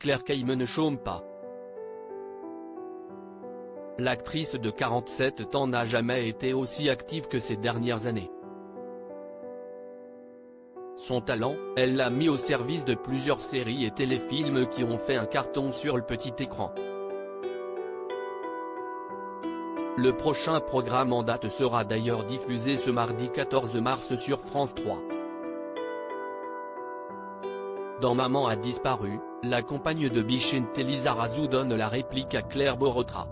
Claire Kayme ne chôme pas. L'actrice de 47 ans n'a jamais été aussi active que ces dernières années. Son talent, elle l'a mis au service de plusieurs séries et téléfilms qui ont fait un carton sur le petit écran. Le prochain programme en date sera d'ailleurs diffusé ce mardi 14 mars sur France 3. Dans Maman a disparu, la compagne de Bichinté Lizarazu donne la réplique à Claire Borotra.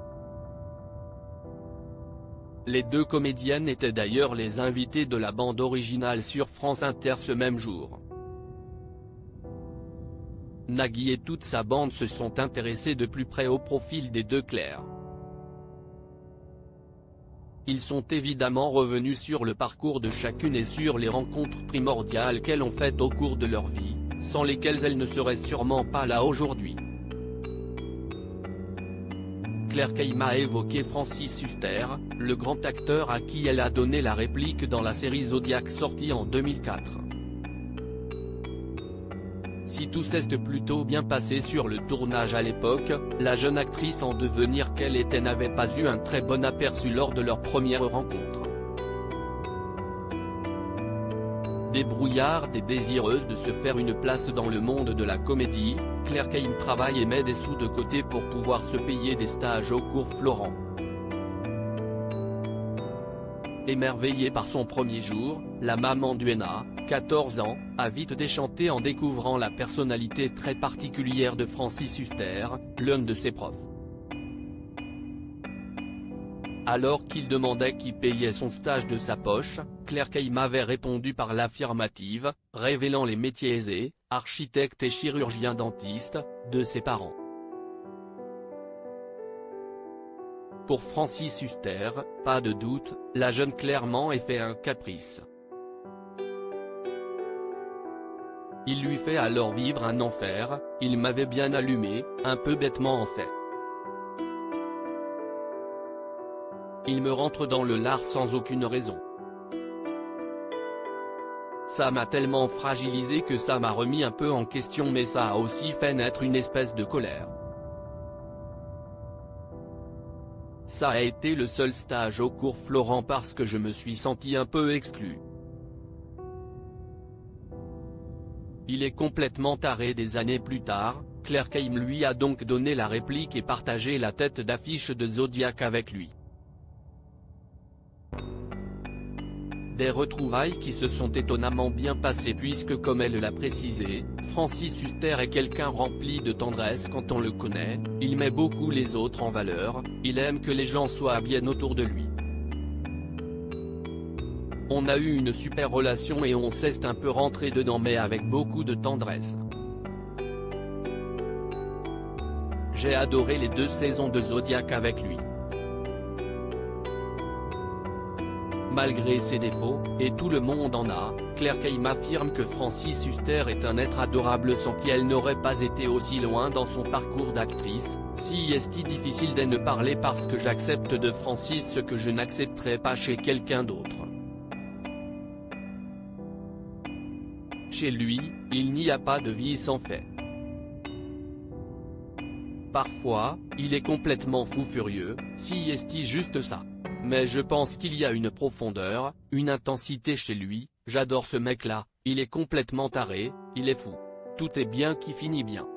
Les deux comédiennes étaient d'ailleurs les invitées de la bande originale sur France Inter ce même jour. Nagui et toute sa bande se sont intéressés de plus près au profil des deux Claire. Ils sont évidemment revenus sur le parcours de chacune et sur les rencontres primordiales qu'elles ont faites au cours de leur vie, sans lesquelles elles ne seraient sûrement pas là aujourd'hui. Claire Kayme a évoqué Francis Huster, le grand acteur à qui elle a donné la réplique dans la série Zodiac sortie en 2004. Si tout s'est plutôt bien passé sur le tournage à l'époque, la jeune actrice en devenir qu'elle était n'avait pas eu un très bon aperçu lors de leur première rencontre. Débrouillarde et désireuse de se faire une place dans le monde de la comédie, Claire Kayme travaille et met des sous de côté pour pouvoir se payer des stages au cours Florent. Émerveillée par son premier jour, la maman d'Uena, 14 ans, a vite déchanté en découvrant la personnalité très particulière de Francis Huster, l'un de ses profs. Alors qu'il demandait qui payait son stage de sa poche, Claire Kayme avait répondu par l'affirmative, révélant les métiers aisés, architecte et chirurgien dentiste, de ses parents. Pour Francis Huster, pas de doute, la jeune Claire m'en a fait un caprice. Il lui fait alors vivre un enfer, il m'avait bien allumé, un peu bêtement en fait. Il me rentre dans le lard sans aucune raison. Ça m'a tellement fragilisé que ça m'a remis un peu en question, mais ça a aussi fait naître une espèce de colère. Ça a été le seul stage au cours Florent parce que je me suis senti un peu exclu. Il est complètement taré. Des années plus tard, Claire Kayme lui a donc donné la réplique et partagé la tête d'affiche de Zodiac avec lui. Des retrouvailles qui se sont étonnamment bien passées puisque, comme elle l'a précisé, Francis Huster est quelqu'un rempli de tendresse quand on le connaît, il met beaucoup les autres en valeur, il aime que les gens soient bien autour de lui. On a eu une super relation et on s'est un peu rentré dedans mais avec beaucoup de tendresse. J'ai adoré les 2 saisons de Zodiac avec lui. Malgré ses défauts, et tout le monde en a, Claire Kayme affirme que Francis Huster est un être adorable sans qui elle n'aurait pas été aussi loin dans son parcours d'actrice. Si est difficile de ne parler parce que j'accepte de Francis ce que je n'accepterai pas chez quelqu'un d'autre. Chez lui, il n'y a pas de vie sans fait. Parfois, il est complètement fou furieux, si est juste ça. Mais je pense qu'il y a une profondeur, une intensité chez lui, j'adore ce mec-là, il est complètement taré, il est fou. Tout est bien qui finit bien.